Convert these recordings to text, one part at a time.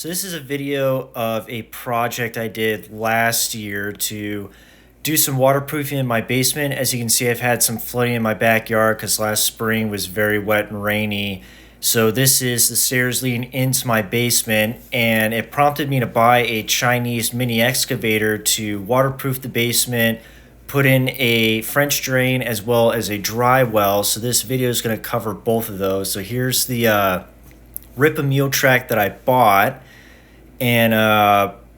So this is a video of a project I did last year to do some waterproofing in my basement. As you can see, I've had some flooding in my backyard because last spring was very wet and rainy. So this is the stairs leading into my basement, and it prompted me to buy a Chinese mini excavator to waterproof the basement, put in a French drain as well as a dry well. So this video is going to cover both of those. So here's the Rippa Mule track that I bought. And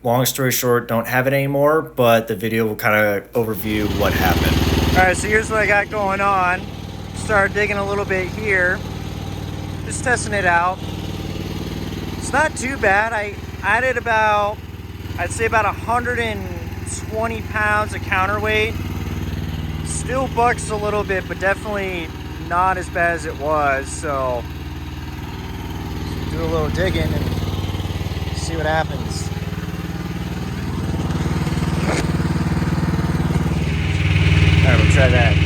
long story short, don't have it anymore, but the video will kind of overview what happened. All right, so here's what I got going on. Started digging a little bit here. Just testing it out. It's not too bad. I added about, I'd say about 120 pounds of counterweight. Still bucks a little bit, but definitely not as bad as it was. So do a little digging and see what happens. All right, we'll try that.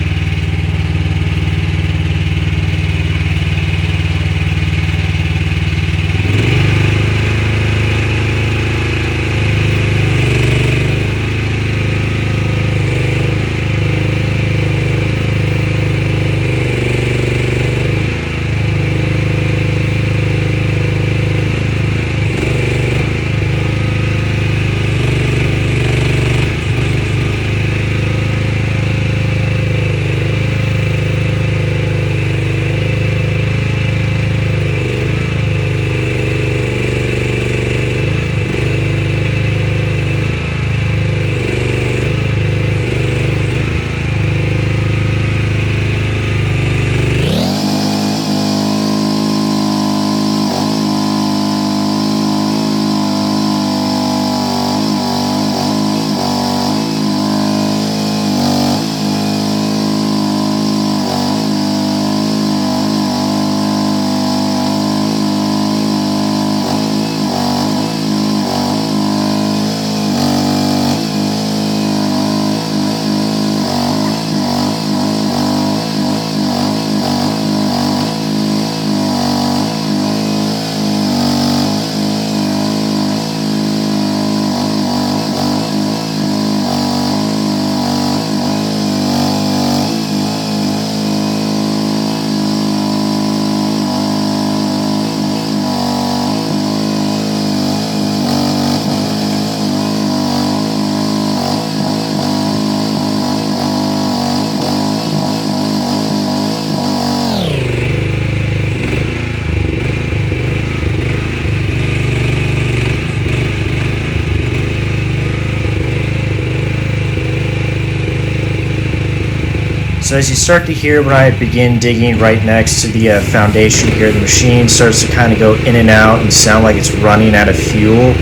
So as you start to hear when I begin digging right next to the foundation here, the machine starts to kind of go in and out and sound like it's running out of fuel.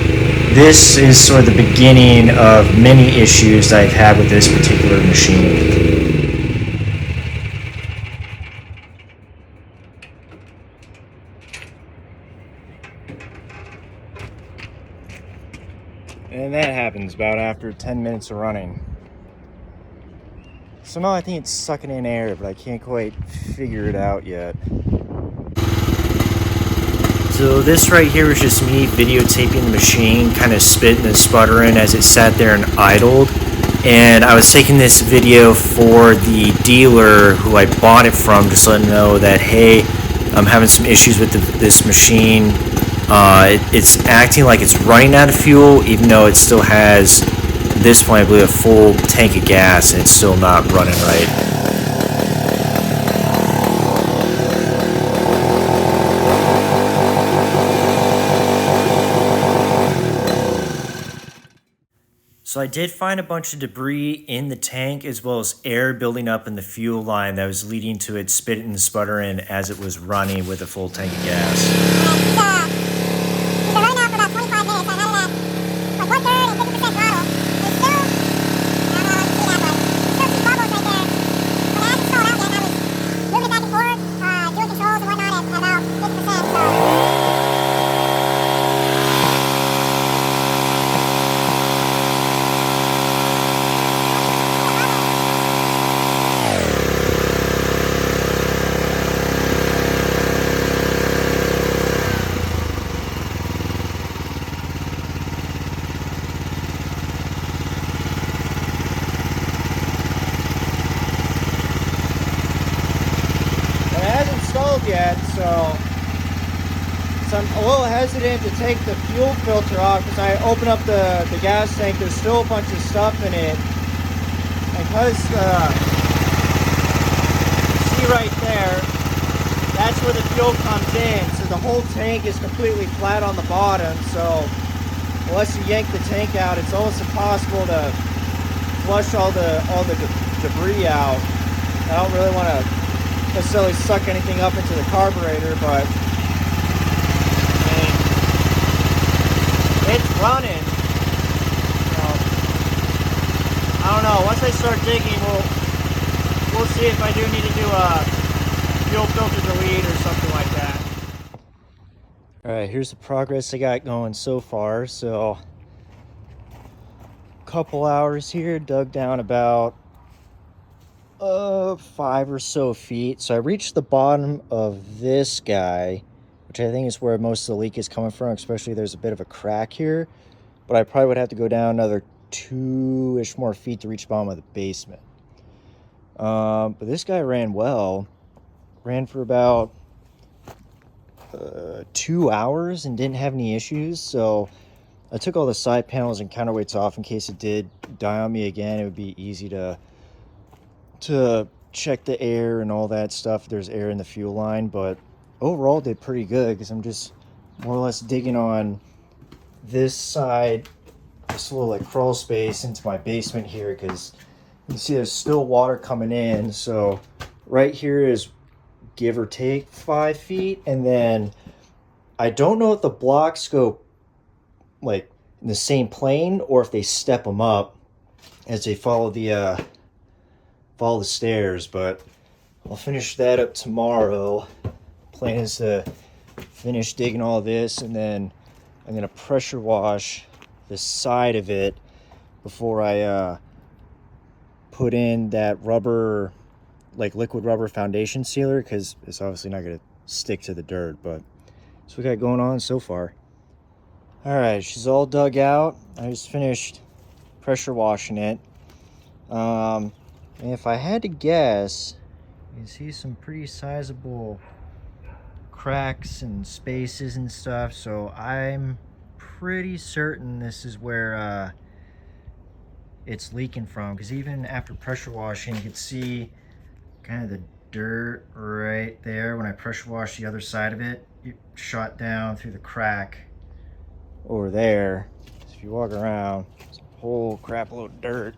This is sort of the beginning of many issues I've had with this particular machine. And that happens about after 10 minutes of running. So now I think it's sucking in air, but I can't quite figure it out yet. So this right here was just me videotaping the machine, kind of spitting and sputtering as it sat there and idled. And I was taking this video for the dealer who I bought it from, just letting them know that, hey, I'm having some issues with this machine. It's acting like it's running out of fuel, even though it still has, at this point, I believe, a full tank of gas, and it's still not running right. So I did find a bunch of debris in the tank, as well as air building up in the fuel line that was leading to it spitting and sputtering as it was running with a full tank of gas. a little hesitant to take the fuel filter off because I open up the gas tank, there's still a bunch of stuff in it. And because you see right there, that's where the fuel comes in. So the whole tank is completely flat on the bottom. So unless you yank the tank out, it's almost impossible to flush all the debris out. I don't really want to necessarily suck anything up into the carburetor, but it's running. So, I don't know. Once I start digging, we'll see if I do need to do a fuel filter delete or something like that. All right, here's the progress I got going so far. So, a couple hours here, dug down about 5 or so feet. So I reached the bottom of this guy, which I think is where most of the leak is coming from, especially there's a bit of a crack here. But I probably would have to go down another 2-ish more feet to reach the bottom of the basement. But this guy ran well. Ran for about 2 hours and didn't have any issues. So I took all the side panels and counterweights off in case it did die on me again. It would be easy to check the air and all that stuff if there's air in the fuel line. But overall did pretty good because I'm just more or less digging on this side, this little like crawl space into my basement here, because you can see there's still water coming in. So right here is give or take 5 feet, and then I don't know if the blocks go like in the same plane or if they step them up as they follow the stairs, but I'll finish that up tomorrow. Plan is to finish digging all this, and then I'm gonna pressure wash the side of it before I put in that rubber, like liquid rubber foundation sealer, because it's obviously not gonna stick to the dirt. But that's what we got going on so far. All right, she's all dug out. I just finished pressure washing it. And if I had to guess, you can see some pretty sizable cracks and spaces and stuff. So I'm pretty certain this is where it's leaking from, because even after pressure washing, you can see kind of the dirt right there. When I pressure washed the other side of it, it shot down through the crack over there. So if you walk around, there's a whole crap load of dirt.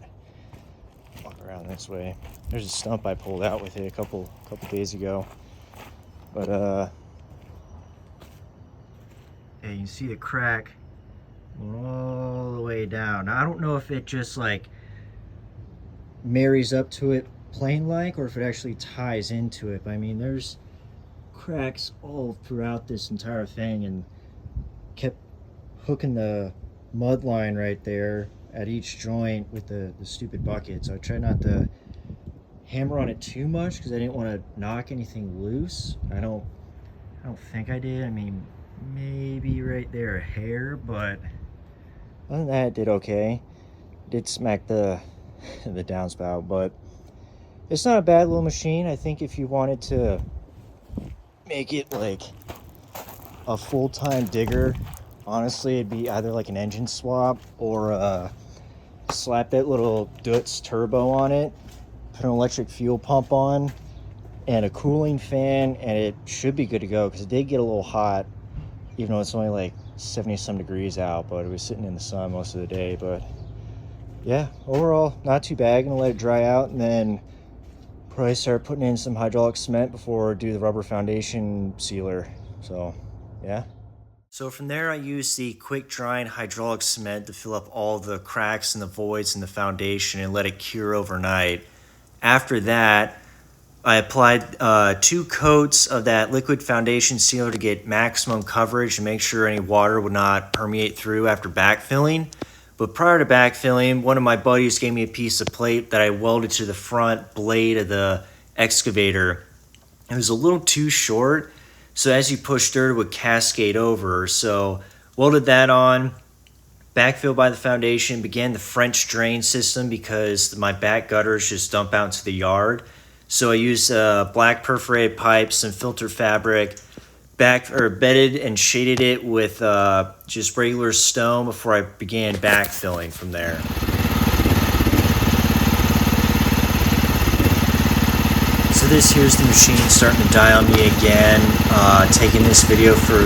Walk around this way. There's a stump I pulled out with it a couple days ago. But yeah, you can see the crack all the way down. Now, I don't know if it just like marries up to it plain like, or if it actually ties into it. But I mean, there's cracks all throughout this entire thing, and kept hooking the mud line right there at each joint with the stupid bucket. So I try not to hammer on it too much because I didn't want to knock anything loose. I don't think I did. I mean, maybe right there a hair, but other than that, it did okay. Did smack the downspout, but it's not a bad little machine. I think if you wanted to make it like a full-time digger, honestly, it'd be either like an engine swap or slap that little Dutz turbo on it, put an electric fuel pump on, and a cooling fan, and it should be good to go, because it did get a little hot, even though it's only like 70-some degrees out, but it was sitting in the sun most of the day. But yeah, overall, not too bad. Gonna let it dry out, and then probably start putting in some hydraulic cement before I do the rubber foundation sealer. So yeah. So from there, I used the quick drying hydraulic cement to fill up all the cracks and the voids in the foundation and let it cure overnight. After that, I applied 2 coats of that liquid foundation sealer to get maximum coverage and make sure any water would not permeate through after backfilling. But prior to backfilling, one of my buddies gave me a piece of plate that I welded to the front blade of the excavator. It was a little too short, so as you push dirt, it would cascade over. So welded that on, backfilled by the foundation, began the French drain system because my back gutters just dump out into the yard. So I used black perforated pipe, some filter fabric, back or bedded and shaded it with just regular stone before I began backfilling from there. So this here's the machine starting to die on me again. Taking this video for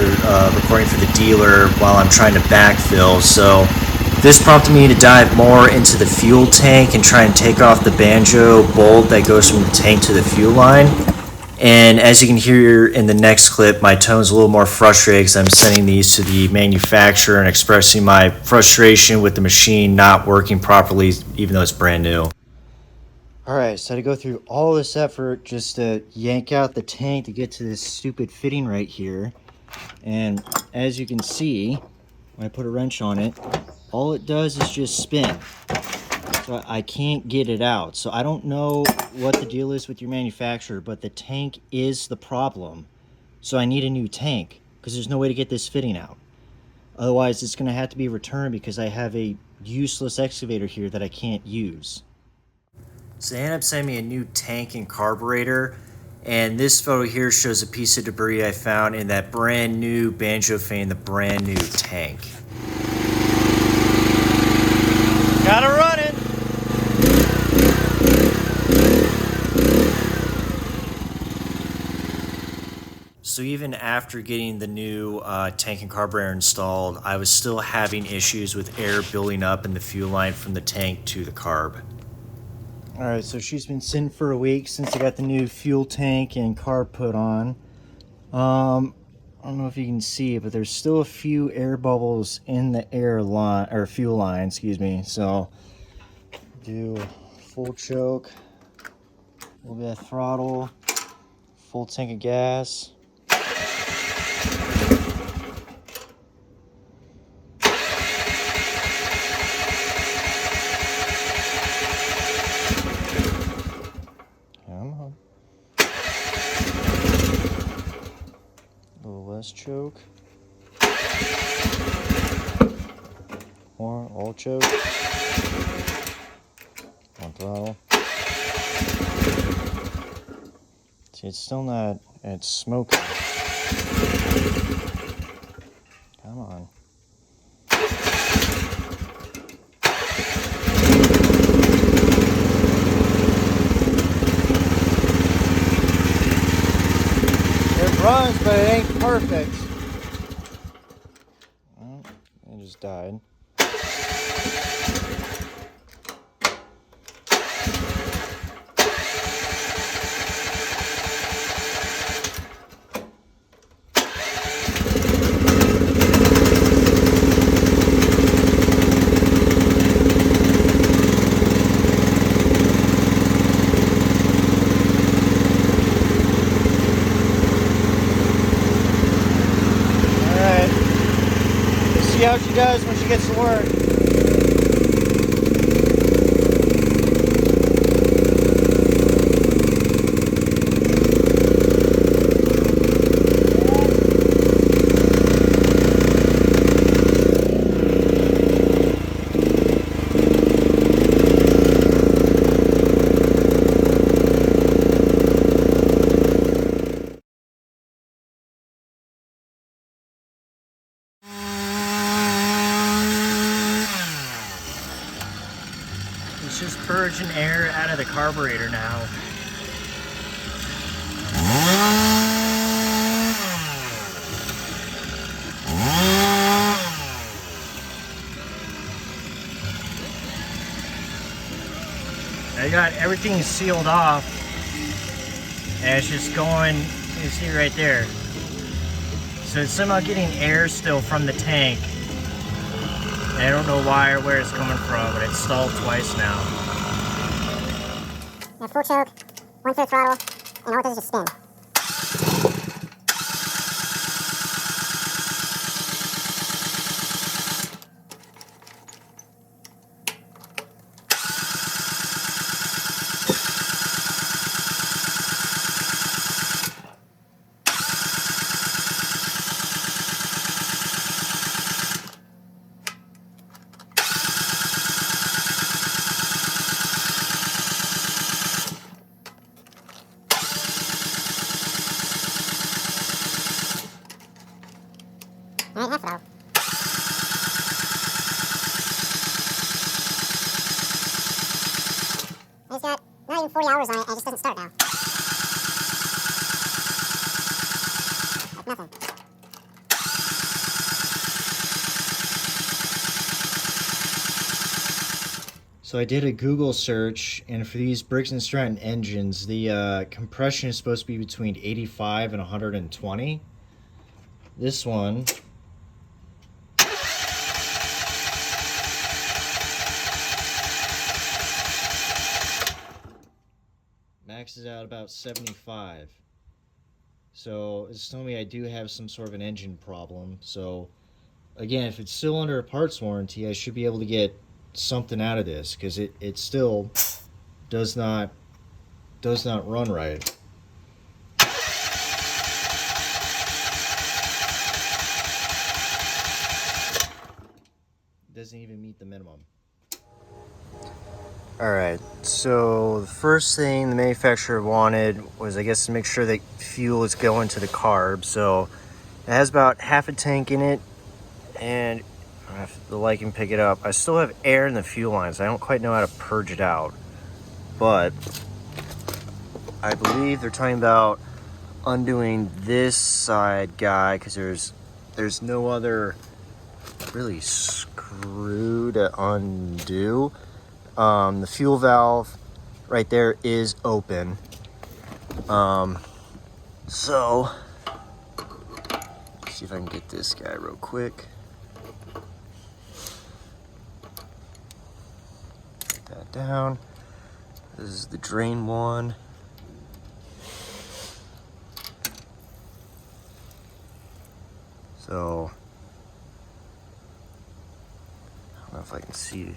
recording for the dealer while I'm trying to backfill. So this prompted me to dive more into the fuel tank and try and take off the banjo bolt that goes from the tank to the fuel line. And as you can hear in the next clip, my tone's a little more frustrated because I'm sending these to the manufacturer and expressing my frustration with the machine not working properly, even though it's brand new. Alright, so to go through all this effort just to yank out the tank to get to this stupid fitting right here. And as you can see, when I put a wrench on it, all it does is just spin. So I can't get it out. So I don't know what the deal is with your manufacturer, but the tank is the problem. So I need a new tank because there's no way to get this fitting out. Otherwise, it's going to have to be returned because I have a useless excavator here that I can't use. So they ended up sending me a new tank and carburetor, and this photo here shows a piece of debris I found in that brand new banjo fan, the brand new tank. Gotta run it! So even after getting the new tank and carburetor installed, I was still having issues with air building up in the fuel line from the tank to the carb. Alright, so she's been sitting for a week since I got the new fuel tank and carb put on. I don't know if you can see it, but there's still a few air bubbles in the air line, or fuel line, excuse me. So, do full choke, a little bit of throttle, full tank of gas. Come on. A little less choke. More, all choke. One throttle. See, it's still not, it's smoking. Come on. It runs, but it ain't perfect. Well, it just died. See how she does when she gets to work. It's just purging air out of the carburetor now. I got everything sealed off, and it's just going, you see right there. So it's somehow getting air still from the tank. And I don't know why or where it's coming from, but it's stalled twice now. Yeah, full choke, 1/5 throttle, and all it does is just spin. throttle. And it's got not even 40 hours on it, and it just doesn't start now. Like nothing. So I did a Google search, and for these Briggs & Stratton engines, the compression is supposed to be between 85 and 120. This one maxes out about 75. So it's telling me I do have some sort of an engine problem. So again, if it's still under a parts warranty, I should be able to get something out of this, because it still does not run right. Doesn't even meet the minimum. Alright, so the first thing the manufacturer wanted was, I guess, to make sure that fuel is going to the carb. So it has about half a tank in it, and if the light can pick it up, I still have air in the fuel lines. I don't quite know how to purge it out, but I believe they're talking about undoing this side guy, because there's no other really screw to undo. The fuel valve right there is open. So let's see if I can get this guy real quick. Put that down. This is the drain one. So I don't know if I can see.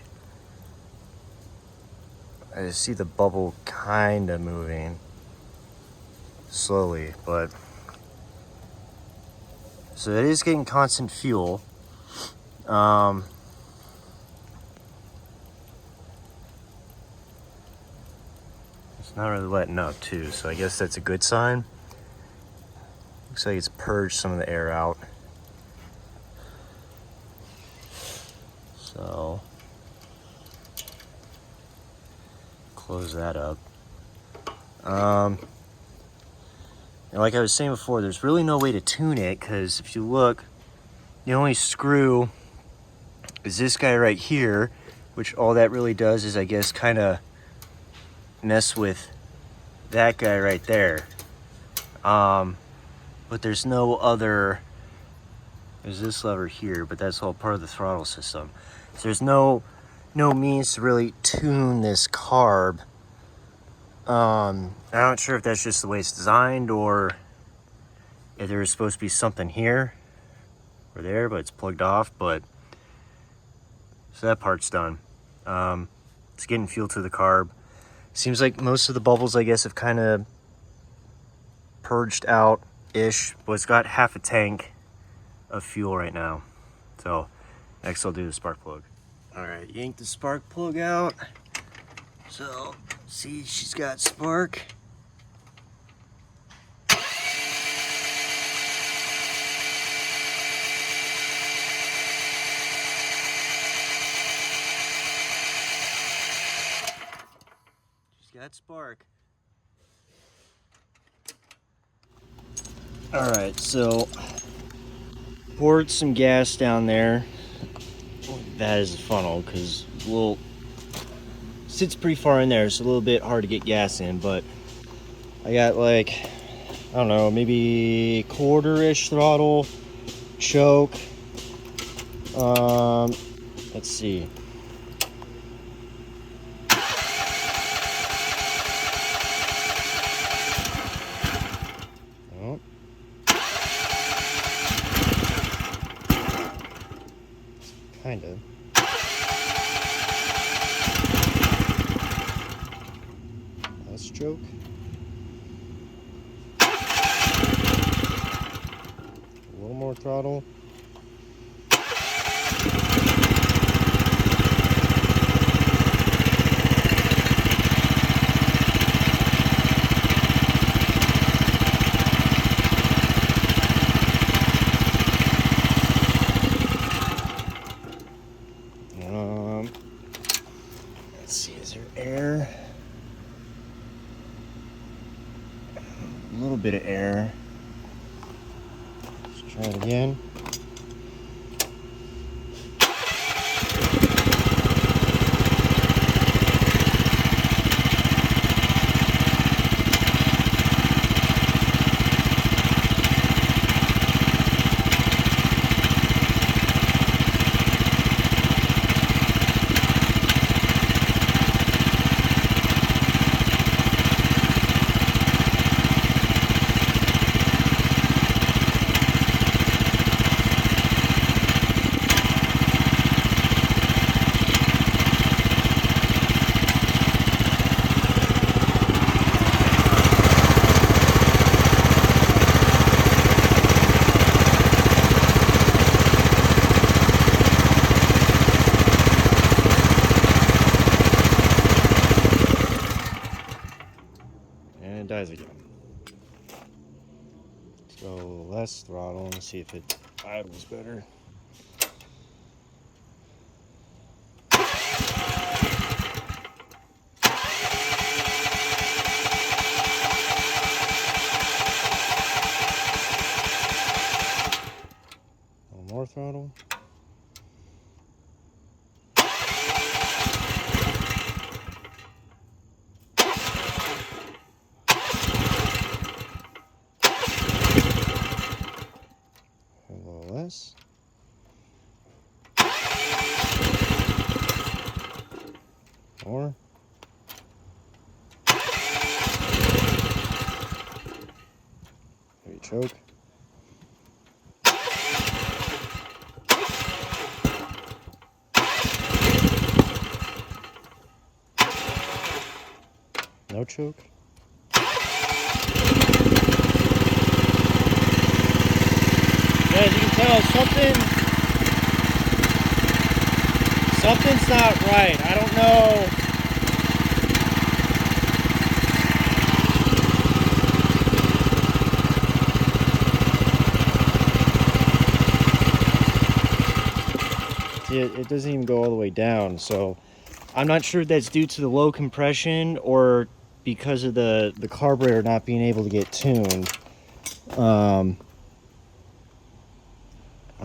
I just see the bubble kind of moving slowly, but so it is getting constant fuel. It's not really letting up too, so I guess that's a good sign. Looks like it's purged some of the air out. So close that up. And like I was saying before, there's really no way to tune it, because if you look, the only screw is this guy right here, which all that really does is, I guess, kind of mess with that guy right there. But there's no other. There's this lever here, but that's all part of the throttle system. So there's no means to really tune this carb. I'm not sure if that's just the way it's designed, or if there's supposed to be something here or there, but it's plugged off. But so that part's done. It's getting fuel to the carb. Seems like most of the bubbles, I guess, have kind of purged out-ish, but it's got half a tank of fuel right now. So next I'll do the spark plug. All right, yank the spark plug out. So see, she's got spark. She's got spark. All right, so poured some gas down there. That is the funnel, because sits pretty far in there. It's a little bit hard to get gas in, but I got, like, I don't know, maybe quarter-ish throttle, choke. Let's see. Oh. Kind of. Last choke. A little more throttle. bit of air. Let's try it again. And it dies again. Let's go less throttle and see if it idles better. A little more throttle. A little less. More. Maybe choke. No choke. Yeah, as you can tell, something's not right. I don't know. See, it doesn't even go all the way down, so I'm not sure if that's due to the low compression or because of the carburetor not being able to get tuned.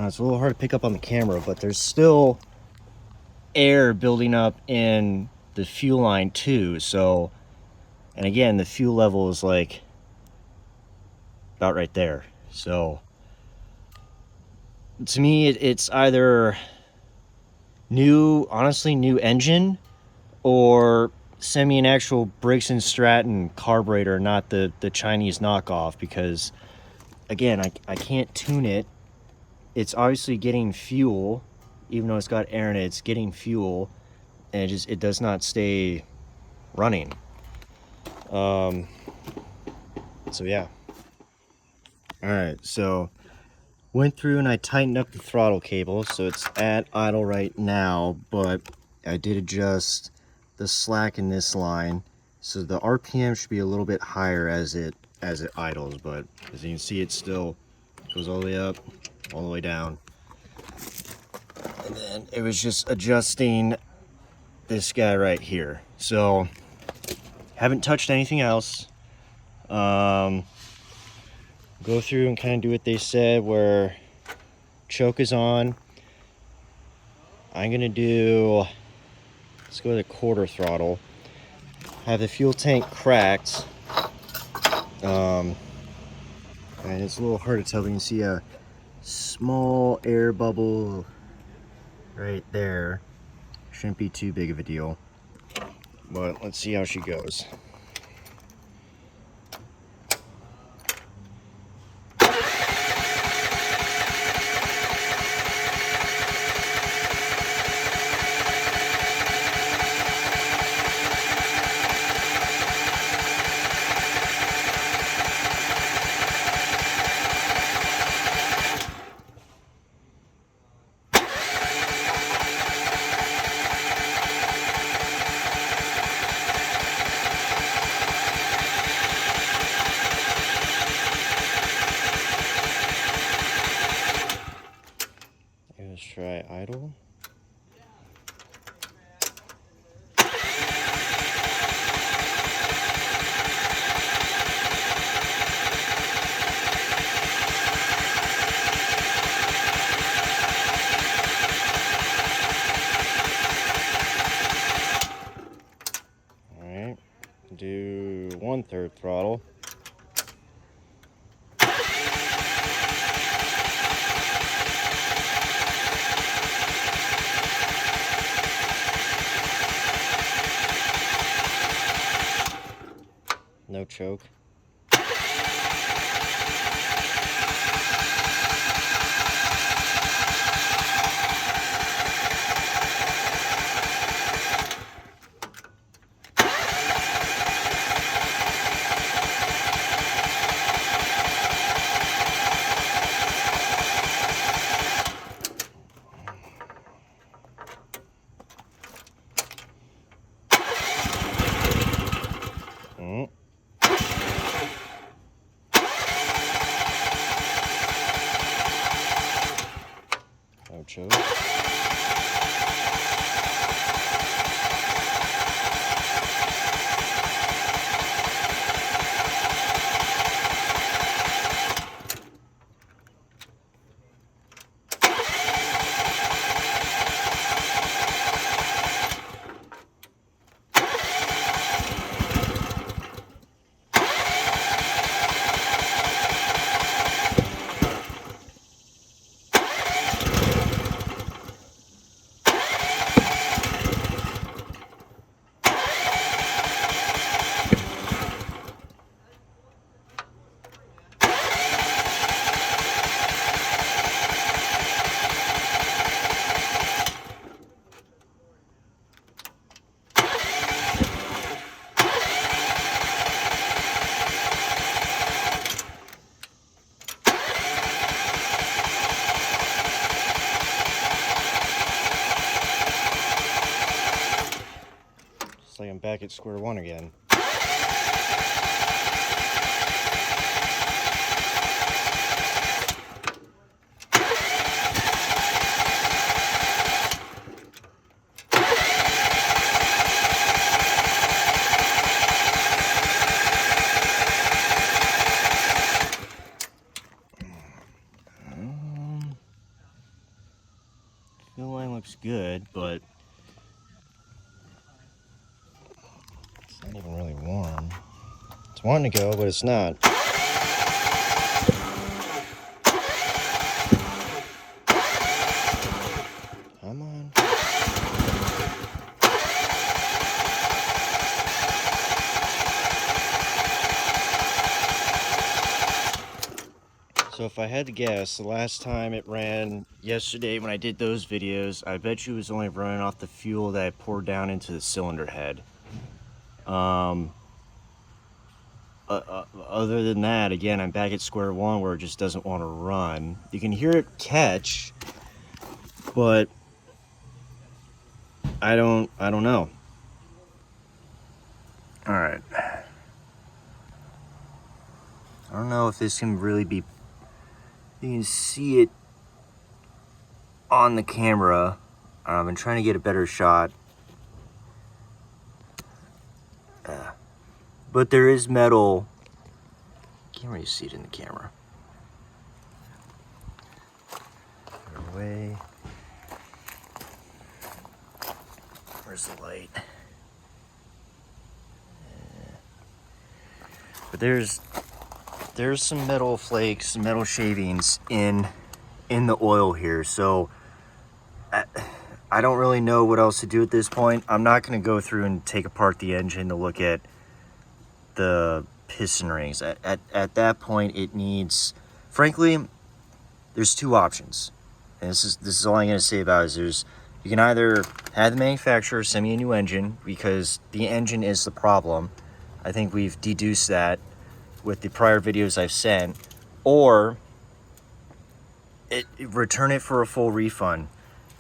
It's a little hard to pick up on the camera, but there's still air building up in the fuel line too. So, and again, the fuel level is like about right there. So to me, it's either honestly new engine, or send me an actual Briggs & Stratton carburetor, not the Chinese knockoff, because again, I can't tune it. It's obviously getting fuel, even though it's got air in it, it's getting fuel, and it does not stay running. So yeah. All right, so went through and I tightened up the throttle cable, so it's at idle right now, but I did adjust the slack in this line, so the RPM should be a little bit higher as it idles, but as you can see, it still goes all the way up, all the way down. And then it was just adjusting this guy right here. So haven't touched anything else. Go through and kind of do what they said, where choke is on. I'm gonna do, let's go with a quarter throttle. Have the fuel tank cracked. And it's a little hard to tell, but you can see a small air bubble right there. Shouldn't be too big of a deal, but let's see how she goes. Let's try idle. 1/3 throttle. No choke. No choke. It's like I'm back at square one again. Fuel line looks good, but it's not even really warm. It's wanting to go, but it's not. Come on. So if I had to guess, the last time it ran yesterday when I did those videos, I bet you it was only running off the fuel that I poured down into the cylinder head. Other than that, again, I'm back at square one where it just doesn't want to run. You can hear it catch, but I don't know. All right. I don't know if this can really be, you can see it on the camera. I've been trying to get a better shot. But there is metal. Can't really see it in the camera. Put it away. Where's the light? But there's some metal flakes, some metal shavings in the oil here. So I don't really know what else to do at this point. I'm not going to go through and take apart the engine to look at the piston rings. At that point, it needs, frankly, there's two options. And this is all I'm going to say about it is you can either have the manufacturer send me a new engine because the engine is the problem. I think we've deduced that with the prior videos I've sent, or return it for a full refund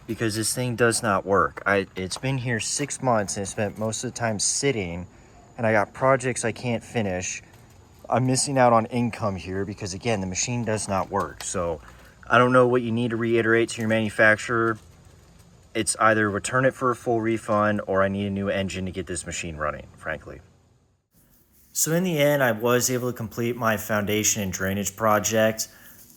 because this thing does not work. It's been here 6 months and I spent most of the time sitting, and I got projects I can't finish. I'm missing out on income here because, again, the machine does not work. So I don't know what you need to reiterate to your manufacturer. It's either return it for a full refund or I need a new engine to get this machine running, frankly. So in the end, I was able to complete my foundation and drainage project,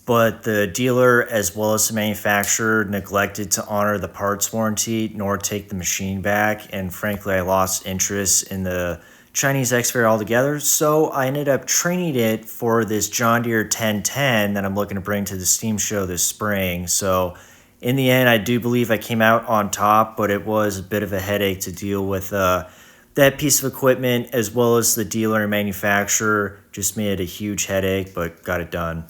but the dealer as well as the manufacturer neglected to honor the parts warranty nor take the machine back. And frankly, I lost interest in the Chinese excavator altogether. So I ended up training it for this John Deere 1010 that I'm looking to bring to the steam show this spring. So in the end, I do believe I came out on top, but it was a bit of a headache to deal with that piece of equipment, as well as the dealer and manufacturer. Just made it a huge headache, but got it done.